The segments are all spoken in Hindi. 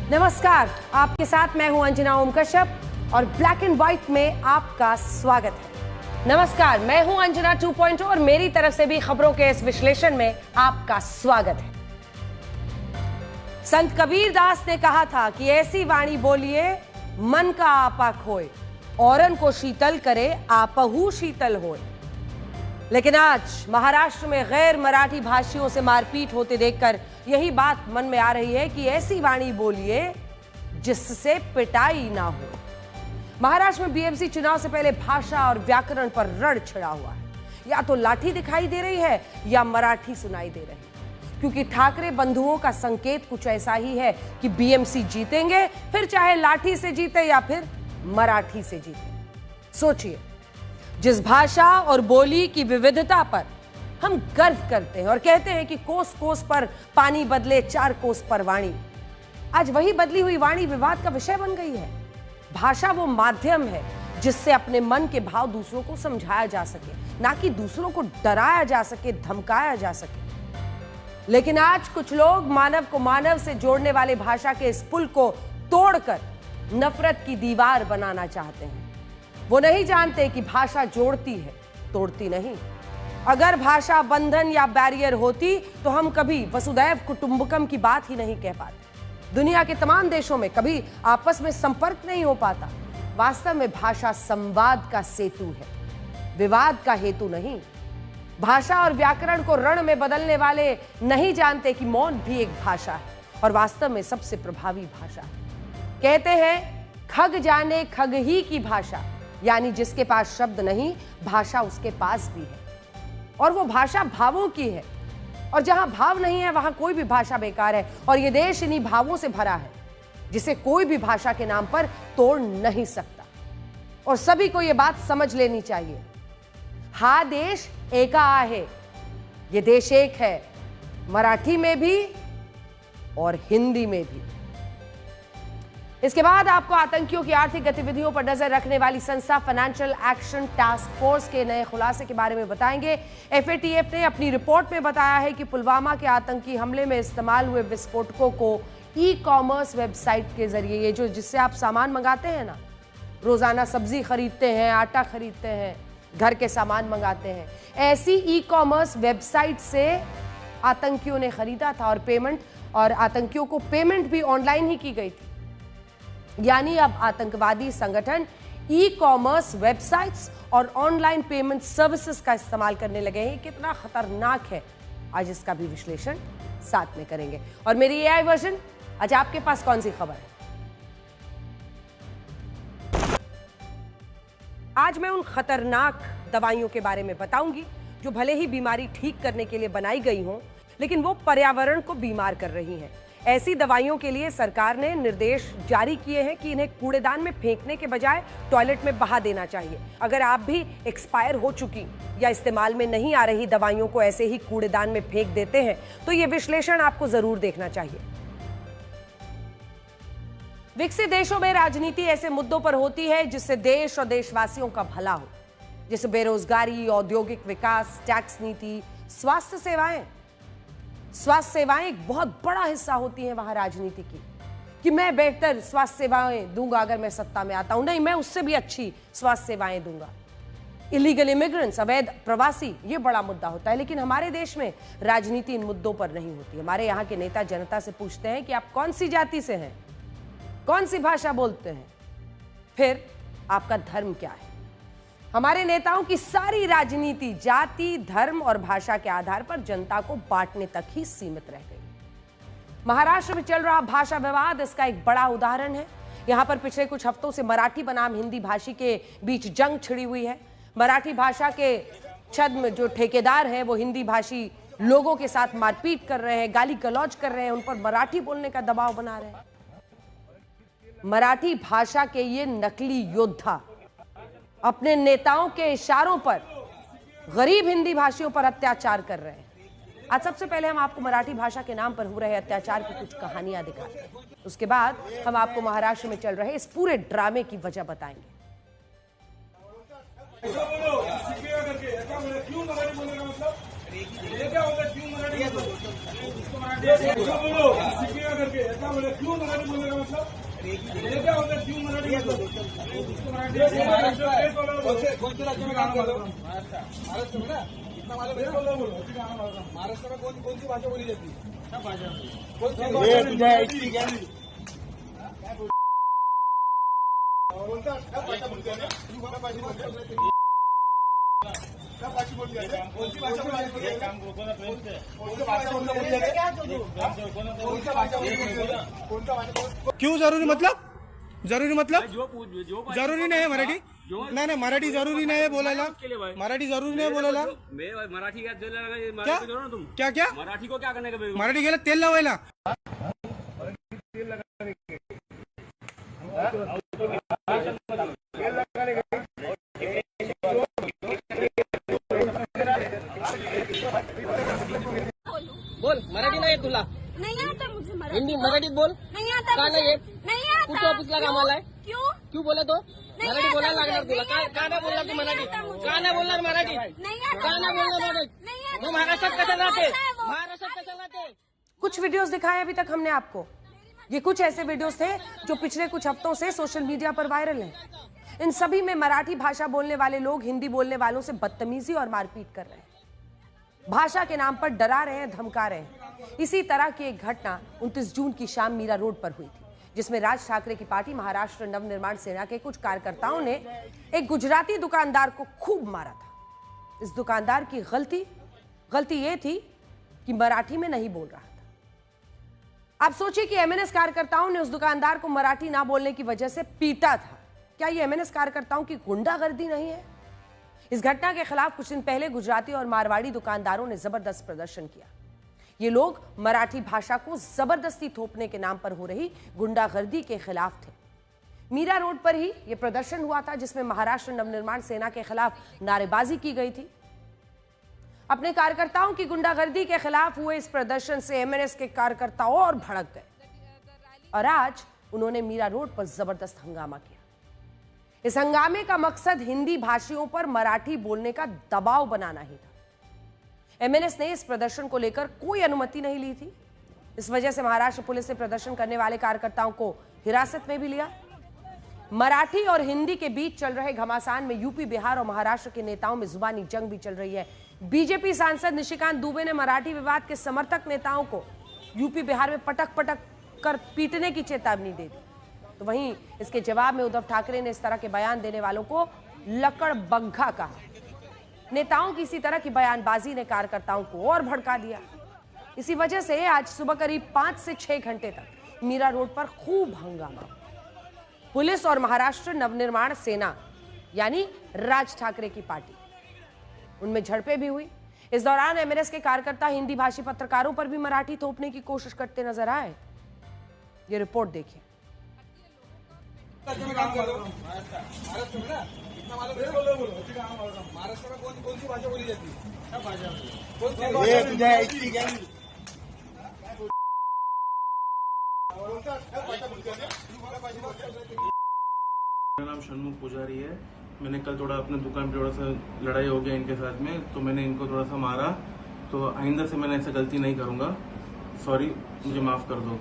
नमस्कार, आपके साथ मैं हूं अंजना ओम कश्यप और ब्लैक एंड व्हाइट में आपका स्वागत है। नमस्कार, मैं हूं अंजना 2.0 और मेरी तरफ से भी खबरों के इस विश्लेषण में आपका स्वागत है। संत कबीर दास ने कहा था कि ऐसी वाणी बोलिए मन का आपा खोए, औरन को शीतल करे आपहु शीतल होए। लेकिन आज महाराष्ट्र में गैर मराठी भाषियों से मारपीट होते देखकर यही बात मन में आ रही है कि ऐसी वाणी बोलिए जिससे पिटाई ना हो। महाराष्ट्र में बीएमसी चुनाव से पहले भाषा और व्याकरण पर रण छिड़ा हुआ है। या तो लाठी दिखाई दे रही है या मराठी सुनाई दे रही है, क्योंकि ठाकरे बंधुओं का संकेत कुछ ऐसा ही है कि बीएमसी जीतेंगे, फिर चाहे लाठी से जीते या फिर मराठी से जीते। सोचिए, जिस भाषा और बोली की विविधता पर हम गर्व करते हैं और कहते हैं कि कोस कोस पर पानी बदले चार कोस पर वाणी, आज वही बदली हुई वाणी विवाद का विषय बन गई है। भाषा वो माध्यम है जिससे अपने मन के भाव दूसरों को समझाया जा सके, ना कि दूसरों को डराया जा सके, धमकाया जा सके। लेकिन आज कुछ लोग मानव को मानव से जोड़ने वाले भाषा के इस पुल को तोड़कर नफरत की दीवार बनाना चाहते हैं। वो नहीं जानते कि भाषा जोड़ती है, तोड़ती नहीं। अगर भाषा बंधन या बैरियर होती तो हम कभी वसुदैव कुटुंबकम की बात ही नहीं कह पाते। दुनिया के तमाम देशों में कभी आपस में संपर्क नहीं हो पाता। वास्तव में भाषा संवाद का सेतु है, विवाद का हेतु नहीं। भाषा और व्याकरण को रण में बदलने वाले नहीं जानते कि मौन भी एक भाषा है और वास्तव में सबसे प्रभावी भाषा है। कहते हैं खग जाने खग ही की भाषा, यानी जिसके पास शब्द नहीं, भाषा उसके पास भी है। और वो भाषा भावों की है, और जहां भाव नहीं है वहां कोई भी भाषा बेकार है। और ये देश इन्हीं भावों से भरा है जिसे कोई भी भाषा के नाम पर तोड़ नहीं सकता। और सभी को ये बात समझ लेनी चाहिए, हा देश एका आहे, ये देश एक है, मराठी में भी और हिंदी में भी। इसके बाद आपको आतंकियों की आर्थिक गतिविधियों पर नजर रखने वाली संस्था फाइनेंशियल एक्शन टास्क फोर्स के नए खुलासे के बारे में बताएंगे। एफएटीएफ ने अपनी रिपोर्ट में बताया है कि पुलवामा के आतंकी हमले में इस्तेमाल हुए विस्फोटकों को ई कॉमर्स वेबसाइट के जरिए, ये जो जिससे आप सामान मंगाते हैं ना, रोजाना सब्जी खरीदते हैं, आटा खरीदते हैं, घर के सामान मंगाते हैं, ऐसी ई कॉमर्स वेबसाइट से आतंकियों ने खरीदा था और आतंकियों को पेमेंट भी ऑनलाइन ही की गई थी। यानी अब आतंकवादी संगठन ई कॉमर्स वेबसाइट्स और ऑनलाइन पेमेंट सर्विसेज का इस्तेमाल करने लगे हैं। कितना खतरनाक है, आज इसका भी विश्लेषण साथ में करेंगे। और मेरी एआई वर्जन, आज आपके पास कौन सी खबर है? आज मैं उन खतरनाक दवाइयों के बारे में बताऊंगी जो भले ही बीमारी ठीक करने के लिए बनाई गई हों, लेकिन वो पर्यावरण को बीमार कर रही हैं। ऐसी दवाइयों के लिए सरकार ने निर्देश जारी किए हैं कि इन्हें कूड़ेदान में फेंकने के बजाय टॉयलेट में बहा देना चाहिए। अगर आप भी एक्सपायर हो चुकी या इस्तेमाल में नहीं आ रही दवाइयों को ऐसे ही कूड़ेदान में फेंक देते हैं तो ये विश्लेषण आपको जरूर देखना चाहिए। विकसित देशों में राजनीति ऐसे मुद्दों पर होती है जिससे देश और देशवासियों का भला हो, जैसे बेरोजगारी, औद्योगिक विकास, टैक्स नीति, स्वास्थ्य सेवाएं। स्वास्थ्य सेवाएं एक बहुत बड़ा हिस्सा होती हैं वहां राजनीति की, कि मैं बेहतर स्वास्थ्य सेवाएं दूंगा अगर मैं सत्ता में आता हूं, नहीं मैं उससे भी अच्छी स्वास्थ्य सेवाएं दूंगा। इलीगल इमिग्रेंट्स, अवैध प्रवासी, ये बड़ा मुद्दा होता है। लेकिन हमारे देश में राजनीति इन मुद्दों पर नहीं होती। हमारे यहाँ के नेता जनता से पूछते हैं कि आप कौन सी जाति से हैं, कौन सी भाषा बोलते हैं, फिर आपका धर्म क्या है। हमारे नेताओं की सारी राजनीति जाति, धर्म और भाषा के आधार पर जनता को बांटने तक ही सीमित रह गई। महाराष्ट्र में चल रहा भाषा विवाद इसका एक बड़ा उदाहरण है। यहां पर पिछले कुछ हफ्तों से मराठी बनाम हिंदी भाषी के बीच जंग छिड़ी हुई है। मराठी भाषा के छद्म जो ठेकेदार हैं वो हिंदी भाषी लोगों के साथ मारपीट कर रहे हैं, गाली गलौज कर रहे हैं, उन पर मराठी बोलने का दबाव बना रहे हैं। मराठी भाषा के ये नकली योद्धा अपने नेताओं के इशारों पर गरीब हिंदी भाषियों पर अत्याचार कर रहे हैं। आज सबसे पहले हम आपको मराठी भाषा के नाम पर हो रहे अत्याचार की कुछ कहानियां दिखाते हैं। उसके बाद हम आपको महाराष्ट्र में चल रहे इस पूरे ड्रामे की वजह बताएंगे। क्यों मराठी बोलेगा मतलब ये क्या होता है? क्यों मराठी कौन से राज्य में काम कर रहे हो? महाराष्ट्र में ना इतना मालूम है। महाराष्ट्र में कौन सी भाषा बोली जाती है? सब भाषा क्यों जरूरी मतलब जरूरी नहीं है मराठी नहीं मराठी जरूरी नाही बोलायला मराठी जरूरी नाही बोलायला मराठी क्या क्या मराठी को क्या करने का मराठी गेलं तेल लावायला बोल मराठी नाही तुला नहीं आता मुझे मराठी हिंदी मराठीत बोल नहीं आता का मुझे नाही येत नहीं आता कुठं ऑफिसला कामाला आहे क्यों बोले तो मराठी आता बोलायला लागणार मुझे, तुला नहीं का नाही बोलणार तू नहीं मराठी आता मुझे। का नाही बोलणार मराठी नहीं आता का नाही बोलणार मराठी नहीं आता तू महाराष्ट्रात कशाला राहते भाषा है वो। महाराष्ट्रात कशाला राहते कुछ वीडियोस दिखाए अभी तक हमने आपको। ये कुछ ऐसे वीडियोस थे जो पिछले कुछ हफ्तों से सोशल मीडिया पर वायरल हैं। इन सभी में मराठी भाषा बोलने वाले लोग हिंदी बोलने वालों से बदतमीजी और मारपीट कर रहे हैं, भाषा के नाम पर डरा रहे हैं, धमका रहे हैं। इसी तरह की एक घटना 29 जून की शाम मीरा रोड पर हुई थी, जिसमें राज ठाकरे की पार्टी महाराष्ट्र नवनिर्माण सेना के कुछ कार्यकर्ताओं ने एक गुजराती दुकानदार को खूब मारा था। इस दुकानदार की गलती ये थी कि मराठी में नहीं बोल रहा था। आप सोचिए कि एमएनएस कार्यकर्ताओं ने उस दुकानदार को मराठी ना बोलने की वजह से पीटा था। क्या ये एमएनएस कार्यकर्ताओं की गुंडागर्दी नहीं है? इस घटना के खिलाफ कुछ दिन पहले गुजराती और मारवाड़ी दुकानदारों ने जबरदस्त प्रदर्शन किया। ये लोग मराठी भाषा को जबरदस्ती थोपने के नाम पर हो रही गुंडागर्दी के खिलाफ थे। मीरा रोड पर ही यह प्रदर्शन हुआ था, जिसमें महाराष्ट्र नवनिर्माण सेना के खिलाफ नारेबाजी की गई थी। अपने कार्यकर्ताओं की गुंडागर्दी के खिलाफ हुए इस प्रदर्शन से एमएनएस के कार्यकर्ता और भड़क गए और आज उन्होंने मीरा रोड पर जबरदस्त हंगामा किया। इस हंगामे का मकसद हिंदी भाषियों पर मराठी बोलने का दबाव बनाना ही था। एमएनएस ने इस प्रदर्शन को लेकर कोई अनुमति नहीं ली थी। इस वजह से महाराष्ट्र पुलिस ने प्रदर्शन करने वाले कार्यकर्ताओं को हिरासत में भी लिया। मराठी और हिंदी के बीच चल रहे घमासान में यूपी, बिहार और महाराष्ट्र के नेताओं में जुबानी जंग भी चल रही है। बीजेपी सांसद निशिकांत दुबे ने मराठी विवाद के समर्थक नेताओं को यूपी, बिहार में पटक कर पीटने की चेतावनी दे दी। तो वहीं इसके जवाब में उद्धव ठाकरे ने इस तरह के बयान देने वालों को लकड़बग्घा कहा। नेताओं की इसी तरह की बयानबाजी ने कार्यकर्ताओं को और भड़का दिया। इसी वजह से आज सुबह करीब 5 से 6 घंटे तक मीरा रोड पर खूब हंगामा। पुलिस और महाराष्ट्र नवनिर्माण सेना यानी राज ठाकरे की पार्टी, उनमें झड़पें भी हुई। इस दौरान एमएनएस के कार्यकर्ता हिंदी भाषी पत्रकारों पर भी मराठी थोपने की कोशिश करते नजर आए। ये रिपोर्ट देखिए। महाराष्ट्र में ना इतना मालूम है। महाराष्ट्र में कौन सी भाषा बोली जाती है? सब भाषा मेरा नाम षणमुख पुजारी है। मैंने कल थोड़ा अपने दुकान पे थोड़ा सा लड़ाई हो गया इनके साथ में, तो मैंने इनको थोड़ा सा मारा। तो आइंदा से मैंने ऐसा गलती नहीं करूंगा। सॉरी, मुझे माफ कर दो।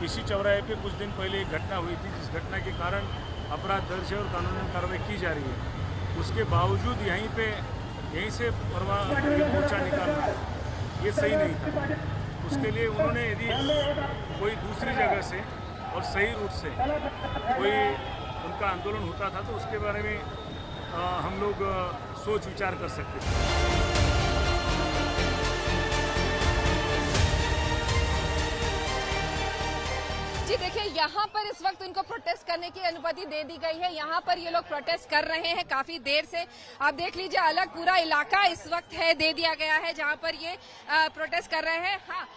इसी चौराहे पे कुछ दिन पहले एक घटना हुई थी, जिस घटना के कारण अपराध दर्ज है और कानूनी कार्रवाई की जा रही है। उसके बावजूद यहीं से मोर्चा निकालना ये सही नहीं था। उसके लिए उन्होंने यदि कोई दूसरी जगह से और सही रूट से कोई उनका आंदोलन होता था तो उसके बारे में हम लोग सोच विचार कर सकते थे। जी देखिए, यहाँ पर इस वक्त इनको प्रोटेस्ट करने की अनुमति दे दी गई है। यहाँ पर ये लोग प्रोटेस्ट कर रहे हैं काफी देर से। आप देख लीजिए, अलग पूरा इलाका इस वक्त है दे दिया गया है जहाँ पर ये प्रोटेस्ट कर रहे हैं। हाँ,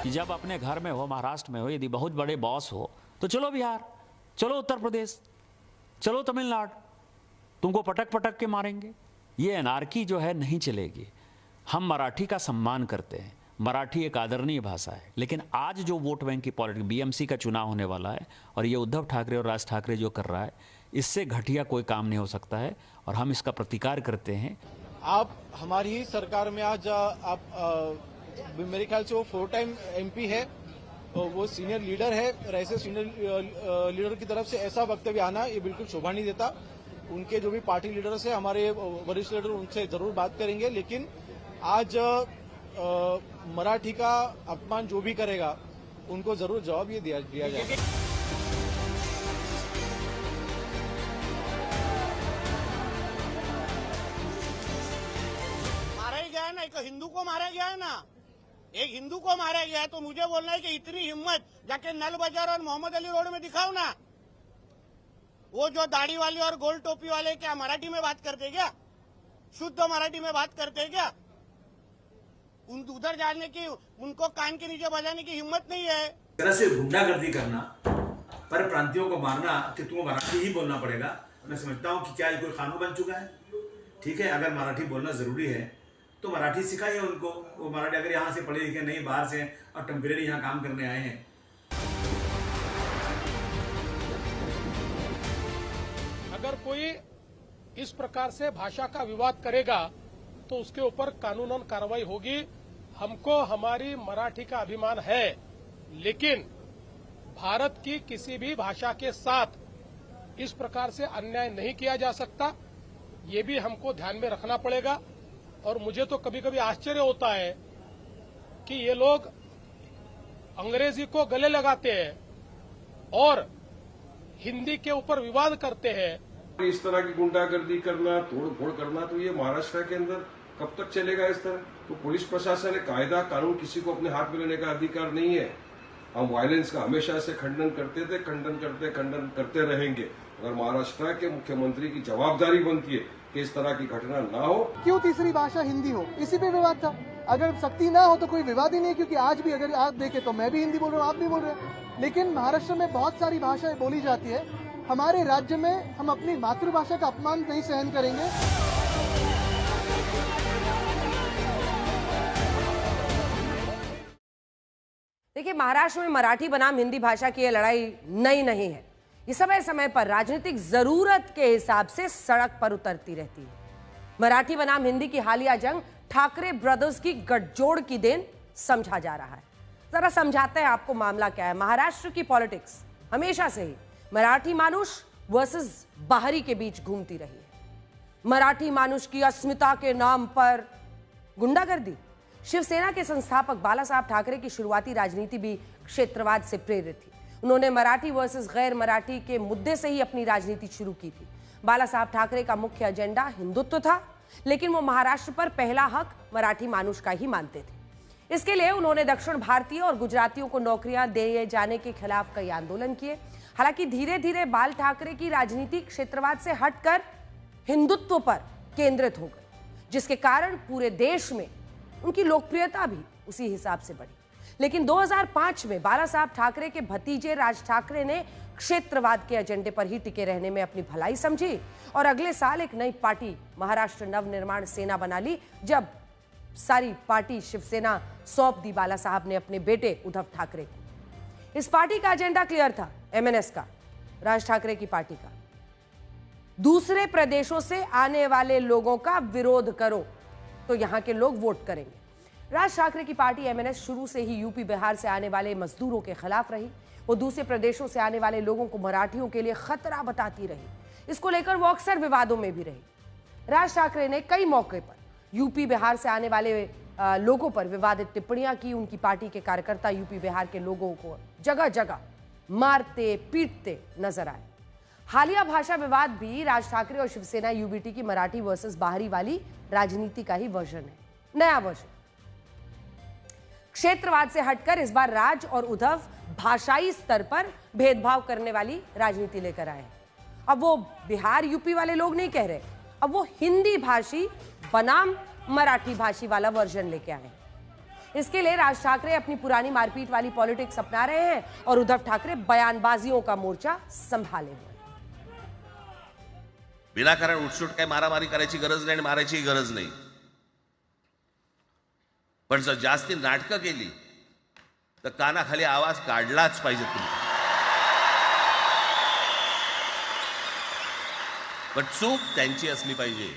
कि जब अपने घर में हो, महाराष्ट्र में हो, यदि बहुत बड़े बॉस हो तो चलो बिहार, चलो उत्तर प्रदेश, चलो तमिलनाडु, तुमको पटक पटक के मारेंगे। ये एनार्की जो है नहीं चलेगी। हम मराठी का सम्मान करते हैं, मराठी एक आदरणीय भाषा है, लेकिन आज जो वोट बैंक की पॉलिटिक्स, बीएमसी का चुनाव होने वाला है और ये उद्धव ठाकरे और राज ठाकरे जो कर रहा है, इससे घटिया कोई काम नहीं हो सकता है और हम इसका प्रतिकार करते हैं। आप हमारी ही सरकार में आज मेरे ख्याल से वो 4 टाइम MP है, वो सीनियर लीडर है और ऐसे सीनियर लीडर की तरफ से ऐसा वक्तव्य आना ये बिल्कुल शोभा नहीं देता। उनके जो भी पार्टी लीडर्स है, हमारे वरिष्ठ लीडर, उनसे जरूर बात करेंगे, लेकिन आज मराठी का अपमान जो भी करेगा उनको जरूर जवाब ये दिया जाएगा। मारा ही गया है ना, एक हिंदू को मारा गया है ना, एक हिंदू को मारा गया है, तो मुझे बोलना है कि इतनी हिम्मत जाके नल बाजार और मोहम्मद अली रोड में दिखाओ ना। वो जो दाढ़ी वाले और गोल टोपी वाले क्या मराठी में बात करते क्या? शुद्ध मराठी में बात करते क्या? उधर जाने की, उनको कान के नीचे बजाने की हिम्मत नहीं है। तरह से गुंडागर्दी करना, पर प्रांतियों को मारना कि तुमको मराठी ही बोलना पड़ेगा। मैं समझता हूँ कि क्या ये कोई कानून बन चुका है? ठीक है, अगर मराठी बोलना जरूरी है तो मराठी सिखाइए उनको। वो मराठी अगर यहाँ से पढ़े लिखे नहीं, बाहर से और टेम्परेरी यहाँ काम करने आए हैं। अगर कोई इस प्रकार से भाषा का विवाद करेगा तो उसके ऊपर कानूनन कार्रवाई होगी। हमको हमारी मराठी का अभिमान है, लेकिन भारत की किसी भी भाषा के साथ इस प्रकार से अन्याय नहीं किया जा सकता, ये भी हमको ध्यान में रखना पड़ेगा। और मुझे तो कभी कभी आश्चर्य होता है कि ये लोग अंग्रेजी को गले लगाते हैं और हिंदी के ऊपर विवाद करते हैं। इस तरह की गुंडागर्दी करना, तोड़फोड़ करना, तो ये महाराष्ट्र के अंदर कब तक चलेगा इस तरह? तो पुलिस प्रशासन ने कायदा कानून किसी को अपने हाथ में लेने का अधिकार नहीं है। हम वायलेंस का हमेशा से खंडन करते थे, खंडन करते रहेंगे। अगर महाराष्ट्र के मुख्यमंत्री की जवाबदारी बनती है कि इस तरह की घटना ना हो। क्यों तीसरी भाषा हिंदी हो, इसी पे विवाद था। अगर सख्ती ना हो तो कोई विवाद ही नहीं, क्योंकि आज भी अगर आप देखें तो मैं भी हिंदी बोल रहा हूँ, आप भी बोल रहे हैं, लेकिन महाराष्ट्र में बहुत सारी भाषाएं बोली जाती है। हमारे राज्य में हम अपनी मातृभाषा का अपमान नहीं सहन करेंगे। देखिए, महाराष्ट्र में मराठी बनाम हिंदी भाषा की यह लड़ाई नई नहीं है। ये समय समय पर राजनीतिक जरूरत के हिसाब से सड़क पर उतरती रहती है। मराठी बनाम हिंदी की हालिया जंग ठाकरे ब्रदर्स की गठजोड़ की देन समझा जा रहा है। जरा समझाते हैं आपको मामला क्या है। महाराष्ट्र की पॉलिटिक्स हमेशा से ही मराठी मानुष वर्सेस बाहरी के बीच घूमती रही है। मराठी मानुष की अस्मिता के नाम पर गुंडागर्दी। शिवसेना के संस्थापक बाला साहब ठाकरे की शुरुआती राजनीति भी क्षेत्रवाद से प्रेरित थी। उन्होंने मराठी वर्सेस गैर मराठी के मुद्दे से ही अपनी राजनीति शुरू की थी। बाला साहब ठाकरे का मुख्य एजेंडा हिंदुत्व था, लेकिन वो महाराष्ट्र पर पहला हक मराठी मानुष का ही मानते थे। इसके लिए उन्होंने दक्षिण भारतीय और गुजरातियों को नौकरियां दिए जाने के खिलाफ कई आंदोलन किए। हालांकि धीरे धीरे बाल ठाकरे की राजनीति क्षेत्रवाद से हटकर हिंदुत्व पर केंद्रित हो गई, जिसके कारण पूरे देश में उनकी लोकप्रियता भी उसी हिसाब से बढ़ी। लेकिन 2005 में बाला साहब ठाकरे के भतीजे राज ठाकरे ने क्षेत्रवाद के एजेंडे पर ही टिके रहने में अपनी भलाई समझी और अगले साल एक नई पार्टी महाराष्ट्र नवनिर्माण सेना बना ली। जब सारी पार्टी शिवसेना सौंप दी बाला साहब ने अपने बेटे उद्धव ठाकरे को। इस पार्टी का एजेंडा क्लियर था, MNS का, राज ठाकरे की पार्टी का। दूसरे प्रदेशों से आने वाले लोगों का विरोध करो तो यहां के लोग वोट करेंगे। राज ठाकरे की पार्टी MNS शुरू से ही यूपी बिहार से आने वाले मजदूरों के खिलाफ रही। वो दूसरे प्रदेशों से आने वाले लोगों को मराठियों के लिए खतरा बताती रही। इसको लेकर वो अक्सर विवादों में भी रही। राज ठाकरे ने कई मौके पर यूपी बिहार से आने वाले लोगों पर विवादित टिप्पणियां की। उनकी पार्टी के कार्यकर्ता यूपी बिहार के लोगों को जगह जगह मारते पीटते नजर आए। हालिया भाषा विवाद भी राज ठाकरे और शिवसेना UBT की मराठी वर्सेस बाहरी वाली राजनीति का ही वर्जन है, नया वर्जन। क्षेत्रवाद से हटकर इस बार राज और उद्धव भाषाई स्तर पर भेदभाव करने वाली राजनीति लेकर आए हैं। अब वो बिहार यूपी वाले लोग नहीं कह रहे, अब वो हिंदी भाषी बनाम मराठी भाषी वाला वर्जन लेके आए हैं। इसके लिए राज ठाकरे अपनी पुरानी मारपीट वाली पॉलिटिक्स अपना रहे हैं और उद्धव ठाकरे बयानबाजियों का मोर्चा संभाले हुए। विनाकारण उठसूट काही मारामारी करायची गरज नाही आणि मारायची गरज नाही, पण जर जास्ती नाटकं केली तर कानाखाली आवाज काढलाच पाहिजे तुम्ही। पण चूक त्यांची असली पाहिजे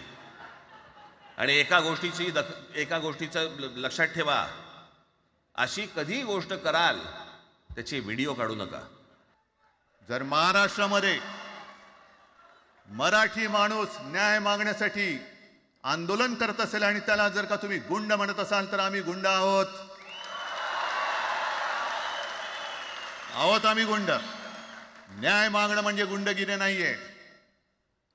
आणि एका गोष्टीचं लक्षात ठेवा, अशी कधी गोष्ट कराल त्याची व्हिडिओ काढू नका। जर महाराष्ट्रामध्ये मराठी माणूस न्याय मागण्यासाठी आंदोलन करत असेल आणि त्याला जर का तुम्ही गुंड म्हणत असाल तर आम्ही गुंड आहोत, आम्ही गुंड। न्याय मागणं म्हणजे गुंडगिरी नाहीये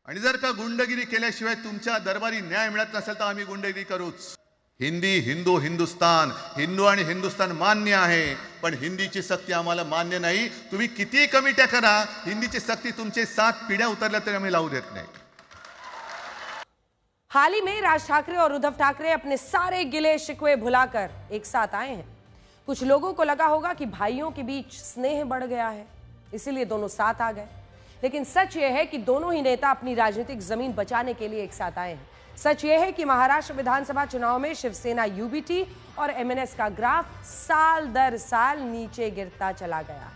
आणि जर का गुंडगिरी केल्याशिवाय तुमच्या दरबारी न्याय मिळत नसेल तर आम्ही गुंडगिरी करूच। हिंदी, हिंदू, हिंदुस्तान, हिंदू आणि हिंदुस्तान मान्य आहे, पण हिंदीची सक्ती आम्हाला मान्य नाही। तुम्ही किती कमिट्या करा, हिंदीची सक्ती तुमचे 7 पिढ्या उतरल्या तरी आम्ही लावू देत नाही। हाल ही में राज ठाकरे और उद्धव ठाकरे अपने सारे गिले शिकवे भुलाकर एक साथ आए हैं। कुछ लोगों को लगा होगा कि भाइयों के बीच स्नेह बढ़ गया है, इसीलिए दोनों साथ आ गए, लेकिन सच यह है कि दोनों ही नेता अपनी राजनीतिक जमीन बचाने के लिए एक साथ आए हैं। सच यह है कि महाराष्ट्र विधानसभा चुनाव में शिवसेना यूबीटी और एमएनएस का ग्राफ साल दर साल नीचे गिरता चला गया।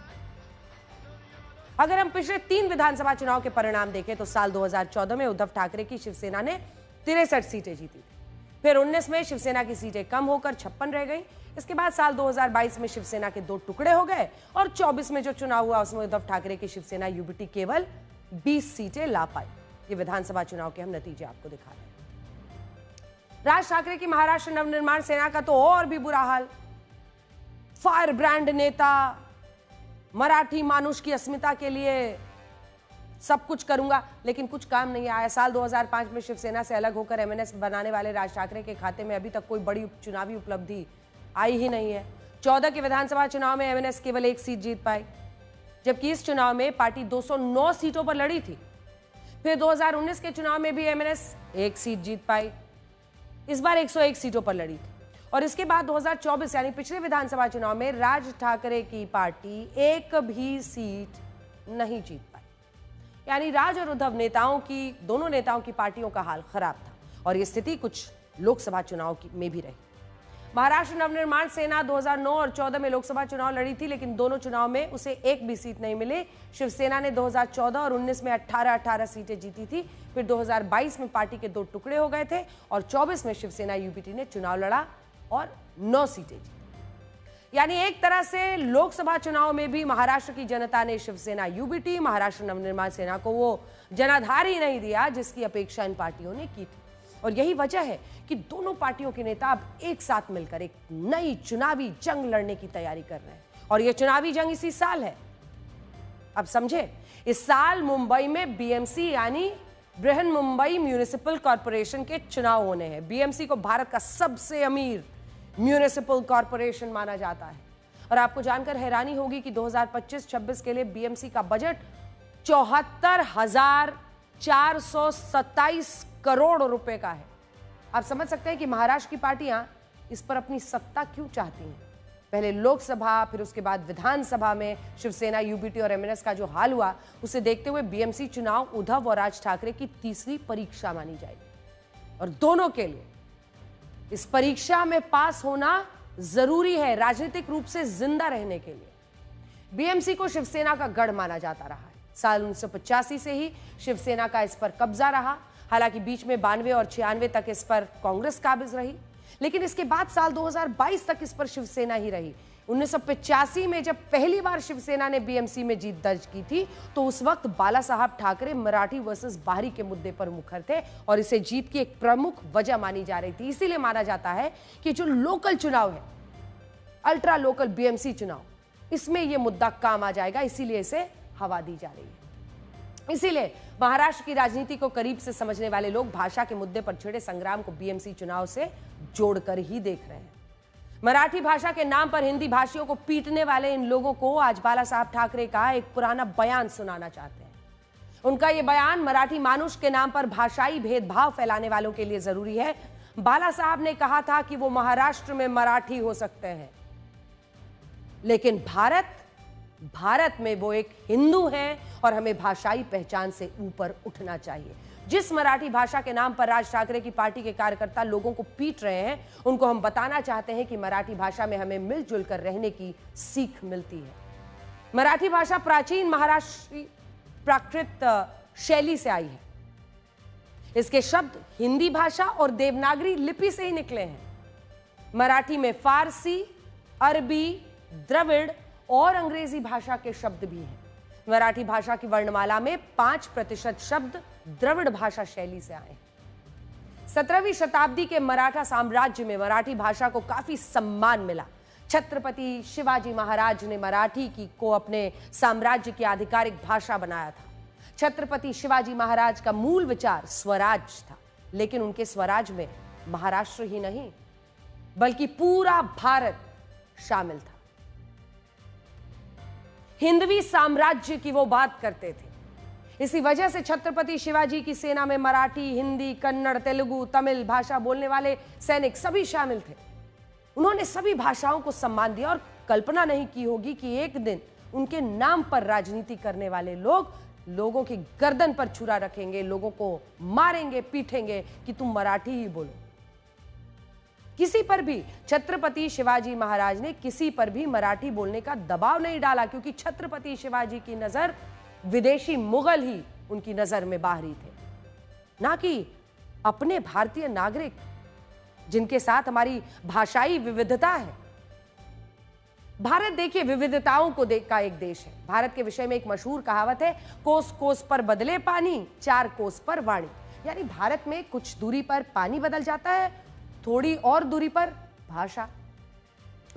अगर हम पिछले 3 विधानसभा चुनाव के परिणाम देखें तो साल 2014 में उद्धव ठाकरे की शिवसेना ने 63 सीटें जीती थी, फिर 19 में शिवसेना की सीटें कम होकर 56 रह गई। इसके बाद साल 2022 में शिवसेना के 2 टुकड़े हो गए और 24 में जो चुनाव हुआ उसमें उद्धव ठाकरे की शिवसेना यूबीटी केवल 20 सीटें ला पाई। ये विधानसभा चुनाव के हम नतीजे आपको दिखा रहे हैं। राज ठाकरे की महाराष्ट्र नवनिर्माण सेना का तो और भी बुरा हाल। फायर ब्रांड नेता, मराठी मानुष की अस्मिता के लिए सब कुछ करूंगा, लेकिन कुछ काम नहीं आया। साल 2005 में शिवसेना से अलग होकर एमएनएस बनाने वाले राज ठाकरे के खाते में अभी तक कोई बड़ी चुनावी उपलब्धि आई ही नहीं है। 14 के विधानसभा चुनाव में एमएनएस केवल 1 सीट जीत पाई, जबकि इस चुनाव में पार्टी 209 सीटों पर लड़ी थी। फिर 2019 के चुनाव में भी एमएनएस 1 सीट जीत पाई, इस बार 101 सीटों पर लड़ी थी। और इसके बाद 2024 यानी पिछले विधानसभा चुनाव में राज ठाकरे की पार्टी एक भी सीट नहीं जीत पाई। यानी राज और उद्धव दोनों नेताओं की पार्टियों का हाल खराब था और ये स्थिति कुछ लोकसभा चुनाव में भी रही। महाराष्ट्र नवनिर्माण सेना 2009 और 14 में लोकसभा चुनाव लड़ी थी, लेकिन दोनों चुनाव में उसे एक भी सीट नहीं मिली। शिवसेना ने 2014 और 19 में 18 सीटें जीती थी, फिर 2022 में पार्टी के 2 टुकड़े हो गए थे और 24 में शिवसेना यूबीटी ने चुनाव लड़ा और 9 सीटें जीती। यानी एक तरह से लोकसभा चुनाव में भी महाराष्ट्र की जनता ने शिवसेना यूबीटी, महाराष्ट्र नवनिर्माण सेना को वो जनाधार ही नहीं दिया जिसकी अपेक्षा इन पार्टियों ने की थी। और यही वजह है कि दोनों पार्टियों के नेता अब एक साथ मिलकर एक नई चुनावी जंग लड़ने की तैयारी कर रहे हैं और यह चुनावी जंग इसी साल है। अब समझे, इस साल मुंबई में बीएमसी यानी बृहन मुंबई म्यूनिसिपल कॉर्पोरेशन के चुनाव होने हैं। बीएमसी को भारत का सबसे अमीर म्यूनिसिपल कॉर्पोरेशन माना जाता है और आपको जानकर हैरानी होगी कि 2025-26 के लिए बीएमसी का बजट 74,427 करोड़ रुपए का है। आप समझ सकते हैं कि महाराष्ट्र की पार्टियां इस पर अपनी सत्ता क्यों चाहती हैं। पहले लोकसभा, फिर उसके बाद विधानसभा में शिवसेना यूबीटी और एमएनएस का जो हाल हुआ, उसे देखते हुए बीएमसी चुनाव उद्धव और राज ठाकरे की तीसरी परीक्षा मानी जाएगी और दोनों के लिए इस परीक्षा में पास होना जरूरी है राजनीतिक रूप से जिंदा रहने के लिए। बीएमसी को शिवसेना का गढ़ माना जाता रहा है। साल 1985 से ही शिवसेना का इस पर कब्जा रहा। हालांकि बीच में 92 और 96 तक इस पर कांग्रेस काबिज रही, लेकिन इसके बाद साल 2022 तक इस पर शिवसेना ही रही। 1985 में जब पहली बार शिवसेना ने बीएमसी में जीत दर्ज की थी तो उस वक्त बाला साहब ठाकरे मराठी वर्सेस बाहरी के मुद्दे पर मुखर थे और इसे जीत की एक प्रमुख वजह मानी जा रही थी। इसीलिए माना जाता है कि जो लोकल चुनाव है, अल्ट्रा लोकल बीएमसी चुनाव, इसमें यह मुद्दा काम आ जाएगा, इसीलिए इसे हवा दी जा रही है। इसीलिए महाराष्ट्र की राजनीति को करीब से समझने वाले लोग भाषा के मुद्दे पर छिड़े संग्राम को बीएमसी चुनाव से जोड़कर ही देख रहे हैं। मराठी भाषा के नाम पर हिंदी भाषियों को पीटने वाले इन लोगों को आज बाला साहब ठाकरे का एक पुराना बयान सुनाना चाहते हैं। उनका यह बयान मराठी मानुष के नाम पर भाषाई भेदभाव फैलाने वालों के लिए जरूरी है। बाला साहब ने कहा था कि वो महाराष्ट्र में मराठी हो सकते हैं, लेकिन भारत में वो एक हिंदू हैं और हमें भाषाई पहचान से ऊपर उठना चाहिए। जिस मराठी भाषा के नाम पर राज ठाकरे की पार्टी के कार्यकर्ता लोगों को पीट रहे हैं, उनको हम बताना चाहते हैं कि मराठी भाषा में हमें मिलजुल कर रहने की सीख मिलती है। मराठी भाषा प्राचीन महाराष्ट्री प्राकृत शैली से आई है। इसके शब्द हिंदी भाषा और देवनागरी लिपि से ही निकले हैं। मराठी में फारसी, अरबी, द्रविड़ और अंग्रेजी भाषा के शब्द भी हैं। मराठी भाषा की वर्णमाला में 5% शब्द द्रविड़ भाषा शैली से आए हैं। 17वीं शताब्दी के मराठा साम्राज्य में मराठी भाषा को काफी सम्मान मिला। छत्रपति शिवाजी महाराज ने मराठी को अपने साम्राज्य की आधिकारिक भाषा बनाया था। छत्रपति शिवाजी महाराज का मूल विचार स्वराज था, लेकिन उनके स्वराज में महाराष्ट्र ही नहीं बल्कि पूरा भारत शामिल था। हिंदवी साम्राज्य की वो बात करते थे। इसी वजह से छत्रपति शिवाजी की सेना में मराठी, हिंदी, कन्नड़, तेलुगु, तमिल भाषा बोलने वाले सैनिक सभी शामिल थे। उन्होंने सभी भाषाओं को सम्मान दिया और कल्पना नहीं की होगी कि एक दिन उनके नाम पर राजनीति करने वाले लोग लोगों की गर्दन पर छुरा रखेंगे, लोगों को मारेंगे, पीटेंगे कि तुम मराठी ही बोलो। किसी पर भी छत्रपति शिवाजी महाराज ने किसी पर भी मराठी बोलने का दबाव नहीं डाला, क्योंकि छत्रपति शिवाजी की नजर विदेशी मुगल ही उनकी नजर में बाहरी थे, ना कि अपने भारतीय नागरिक जिनके साथ हमारी भाषाई विविधता है। भारत देखिए विविधताओं को का एक देश है। भारत के विषय में एक मशहूर कहावत है, कोस कोस पर बदले पानी, 4 कोस पर वाणी। यानी भारत में कुछ दूरी पर पानी बदल जाता है, थोड़ी और दूरी पर भाषा।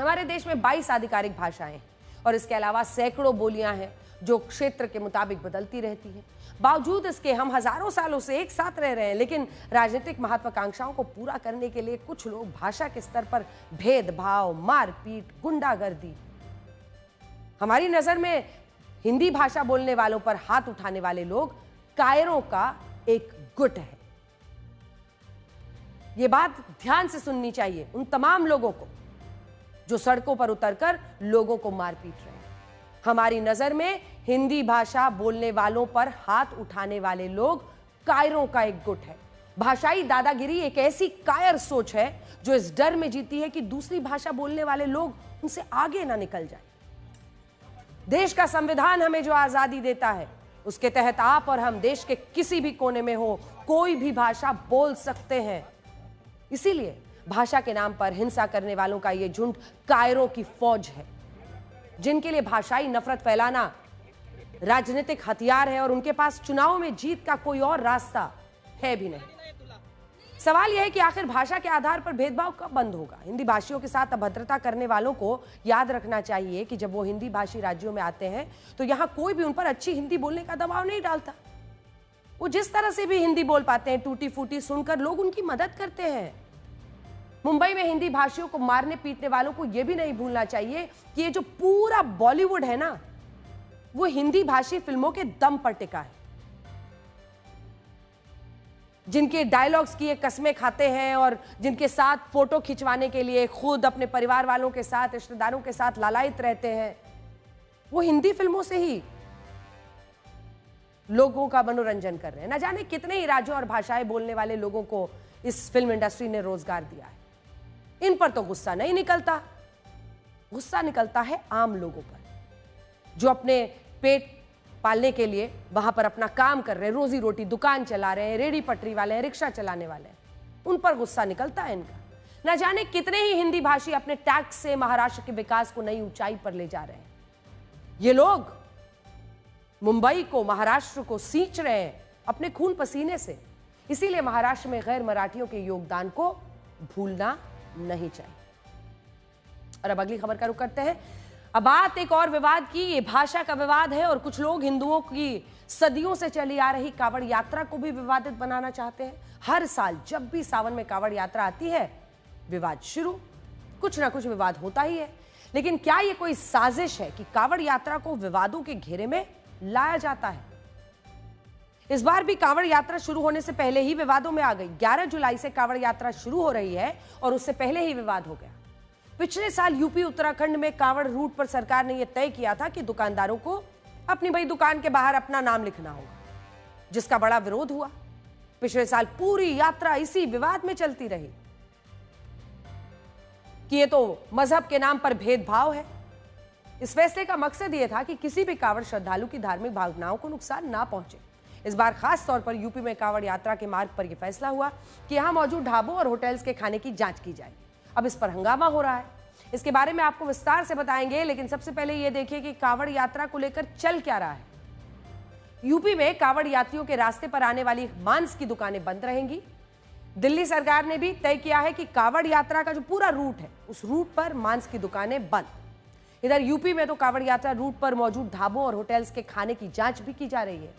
हमारे देश में 22 आधिकारिक भाषाएं हैं और इसके अलावा सैकड़ों बोलियां हैं जो क्षेत्र के मुताबिक बदलती रहती हैं। बावजूद इसके हम हजारों सालों से एक साथ रह रहे हैं, लेकिन राजनीतिक महत्वाकांक्षाओं को पूरा करने के लिए कुछ लोग भाषा के स्तर पर भेदभाव, मारपीट, गुंडागर्दी। हमारी नजर में हिंदी भाषा बोलने वालों पर हाथ उठाने वाले लोग कायरों का एक गुट है। यह बात ध्यान से सुननी चाहिए उन तमाम लोगों को जो सड़कों पर उतरकर लोगों को मार पीट रहे हैं। हमारी नजर में हिंदी भाषा बोलने वालों पर हाथ उठाने वाले लोग कायरों का एक गुट है। भाषाई दादागिरी एक ऐसी कायर सोच है जो इस डर में जीती है कि दूसरी भाषा बोलने वाले लोग उनसे आगे ना निकल जाए। देश का संविधान हमें जो आजादी देता है, उसके तहत आप और हम देश के किसी भी कोने में हो, कोई भी भाषा बोल सकते हैं। इसीलिए भाषा के नाम पर हिंसा करने वालों का यह झुंड कायरों की फौज है, जिनके लिए भाषाई नफरत फैलाना राजनीतिक हथियार है और उनके पास चुनाव में जीत का कोई और रास्ता है भी नहीं। सवाल यह है कि आखिर भाषा के आधार पर भेदभाव कब बंद होगा? हिंदी भाषियों के साथ अभद्रता करने वालों को याद रखना चाहिए कि जब वो हिंदी भाषी राज्यों में आते हैं तो यहां कोई भी उन पर अच्छी हिंदी बोलने का दबाव नहीं डालता। वो जिस तरह से भी हिंदी बोल पाते हैं, टूटी फूटी सुनकर लोग उनकी मदद करते हैं। मुंबई में हिंदी भाषियों को मारने पीटने वालों को यह भी नहीं भूलना चाहिए कि ये जो पूरा बॉलीवुड है ना, वो हिंदी भाषी फिल्मों के दम पर टिका है। जिनके डायलॉग्स की ये कस्में खाते हैं और जिनके साथ फोटो खिंचवाने के लिए खुद अपने परिवार वालों के साथ, रिश्तेदारों के साथ लालायित रहते हैं, वो हिंदी फिल्मों से ही लोगों का मनोरंजन कर रहे हैं। ना जाने कितने ही राज्यों और भाषाएं बोलने वाले लोगों को इस फिल्म इंडस्ट्री ने रोजगार दिया है। इन पर तो गुस्सा नहीं निकलता, गुस्सा निकलता है आम लोगों पर जो अपने पेट पालने के लिए वहां पर अपना काम कर रहे हैं, रोजी रोटी दुकान चला रहे हैं, रेडी पटरी वाले हैं, रिक्शा चलाने वाले हैं, उन पर गुस्सा निकलता है इनका। ना जाने कितने ही हिंदी भाषी अपने टैक्स से महाराष्ट्र के विकास को नई ऊंचाई पर ले जा रहे हैं। ये लोग मुंबई को, महाराष्ट्र को सींच रहे हैं अपने खून पसीने से। इसीलिए महाराष्ट्र में गैर मराठियों के योगदान को भूलना नहीं चाहिए। और अब अगली खबर का रुख करते हैं। अब बात एक और विवाद की, ये भाषा का विवाद है और कुछ लोग हिंदुओं की सदियों से चली आ रही कांवड़ यात्रा को भी विवादित बनाना चाहते हैं। हर साल जब भी सावन में कांवड़ यात्रा आती है, विवाद शुरू, कुछ ना कुछ विवाद होता ही है। लेकिन क्या ये कोई साजिश है कि कांवड़ यात्रा को विवादों के घेरे में लाया जाता है? इस बार भी कांवड़ यात्रा शुरू होने से पहले ही विवादों में आ गई। 11 जुलाई से कांवड़ यात्रा शुरू हो रही है और उससे पहले ही विवाद हो गया। पिछले साल यूपी उत्तराखंड में कांवड़ रूट पर सरकार ने यह तय किया था कि दुकानदारों को अपनी भाई दुकान के बाहर अपना नाम लिखना होगा, जिसका बड़ा विरोध हुआ। पिछले साल पूरी यात्रा इसी विवाद में चलती रही कि ये तो मजहब के नाम पर भेदभाव है। इस फैसले का मकसद यह था कि किसी भी कांवड़ श्रद्धालु की धार्मिक भावनाओं को नुकसान ना पहुंचे। इस बार खास तौर पर यूपी में कांवड़ यात्रा के मार्ग पर यह फैसला हुआ कि यहां मौजूद ढाबों और होटल्स के खाने की जांच की जाएगी। अब इस पर हंगामा हो रहा है। इसके बारे में आपको विस्तार से बताएंगे, लेकिन सबसे पहले यह देखिए कि कांवड़ यात्रा को लेकर चल क्या रहा है। यूपी में कांवड़ यात्रियों के रास्ते पर आने वाली मांस की दुकानें बंद रहेंगी। दिल्ली सरकार ने भी तय किया है कि कांवड़ यात्रा का जो पूरा रूट है उस रूट पर मांस की दुकानें बंद। इधर यूपी में तो कांवड़ यात्रा रूट पर मौजूद ढाबों और होटल्स के खाने की जांच भी की जा रही है।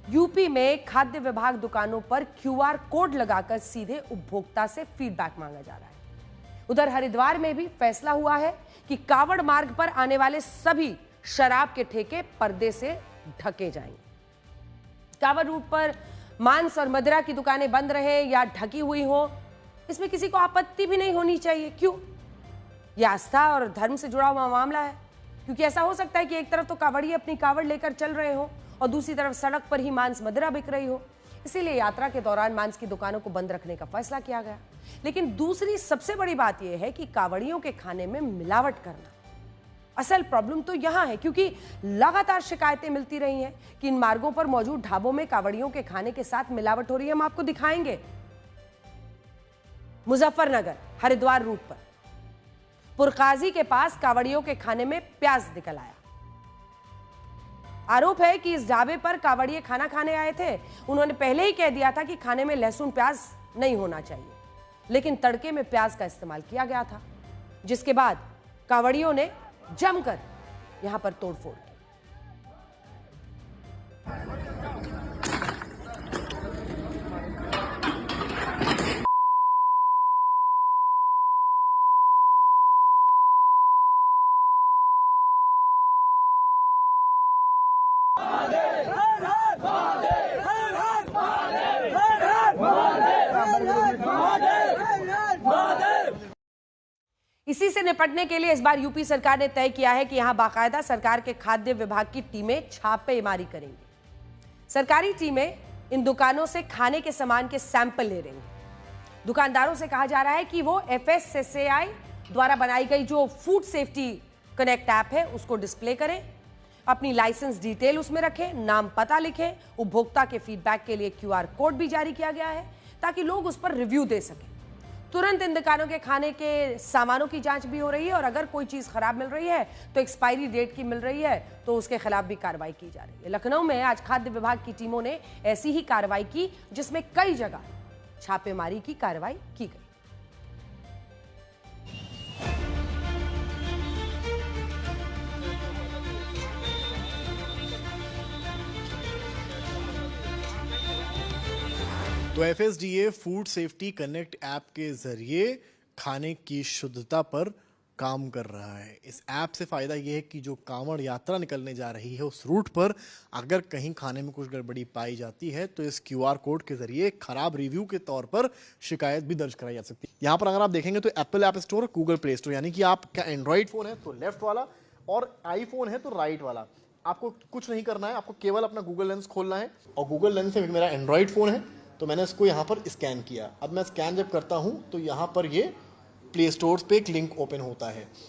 यूपी में खाद्य विभाग दुकानों पर QR कोड लगाकर सीधे उपभोक्ता से फीडबैक मांगा जा रहा है। उधर हरिद्वार में भी फैसला हुआ है कि कांवड़ मार्ग पर आने वाले सभी शराब के ठेके पर्दे से ढके जाएंगे। कांवड़ रूट पर मांस और मदिरा की दुकानें बंद रहे या ढकी हुई हो, इसमें किसी को आपत्ति भी नहीं होनी चाहिए। क्यों? यह आस्था और धर्म से जुड़ा हुआ मामला है, क्योंकि ऐसा हो सकता है कि एक तरफ तो कांवड़िए अपनी कांवड़ लेकर चल रहे हो और दूसरी तरफ सड़क पर ही मांस मदिरा बिक रही हो। इसीलिए यात्रा के दौरान मांस की दुकानों को बंद रखने का फैसला किया गया। लेकिन दूसरी सबसे बड़ी बात यह है कि कांवड़ियों के खाने में मिलावट करना। असल प्रॉब्लम तो यहां है, क्योंकि लगातार शिकायतें मिलती रही हैं कि इन मार्गों पर मौजूद ढाबों में कांवड़ियों के खाने के साथ मिलावट हो रही है। हम आपको दिखाएंगे। मुजफ्फरनगर हरिद्वार रूट पर पुरकाजी के पास कांवड़ियों के खाने में प्याज निकल आया। आरोप है कि इस ढाबे पर कांवड़िए खाना खाने आए थे। उन्होंने पहले ही कह दिया था कि खाने में लहसुन प्याज नहीं होना चाहिए, लेकिन तड़के में प्याज का इस्तेमाल किया गया था, जिसके बाद कांवड़ियों ने जमकर यहां पर तोड़फोड़ की। इसी से निपटने के लिए इस बार यूपी सरकार ने तय किया है कि यहां बाकायदा सरकार के खाद्य विभाग की टीमें छापेमारी करेंगी। सरकारी टीमें इन दुकानों से खाने के सामान के सैंपल ले रही हैं। दुकानदारों से कहा जा रहा है कि वो FSSAI द्वारा बनाई गई जो फूड सेफ्टी कनेक्ट ऐप है उसको डिस्प्ले करें, अपनी लाइसेंस डिटेल उसमें रखें, नाम पता लिखें। उपभोक्ता के फीडबैक के लिए QR कोड भी जारी किया गया है ताकि लोग उस पर रिव्यू दे सकें। तुरंत इन दुकानों के खाने के सामानों की जांच भी हो रही है और अगर कोई चीज खराब मिल रही है तो एक्सपायरी डेट की मिल रही है तो उसके खिलाफ भी कार्रवाई की जा रही है। लखनऊ में आज खाद्य विभाग की टीमों ने ऐसी ही कार्रवाई की, जिसमें कई जगह छापेमारी की कार्रवाई की गई। तो FSDA food safety connect app के जरिए खाने की शुद्धता पर काम कर रहा है। इस ऐप से फ़ायदा यह है कि जो कांवड़ यात्रा निकलने जा रही है उस रूट पर अगर कहीं खाने में कुछ गड़बड़ी पाई जाती है तो इस QR कोड के जरिए खराब रिव्यू के तौर पर शिकायत भी दर्ज कराई जा सकती है। यहाँ पर अगर आप देखेंगे तो Apple app store, Google play store, यानी कि आपका एंड्रॉइड फ़ोन है तो लेफ्ट वाला और आईफोन है तो राइट वाला। आपको कुछ नहीं करना है, आपको केवल अपना गूगल लेंस खोलना है और गूगल लेंस से मेरा एंड्रॉइड फ़ोन है तो मैंने इसको यहाँ पर स्कैन किया। अब मैं स्कैन जब करता हूँ तो यहाँ पर ये प्ले स्टोर पे एक लिंक ओपन होता है।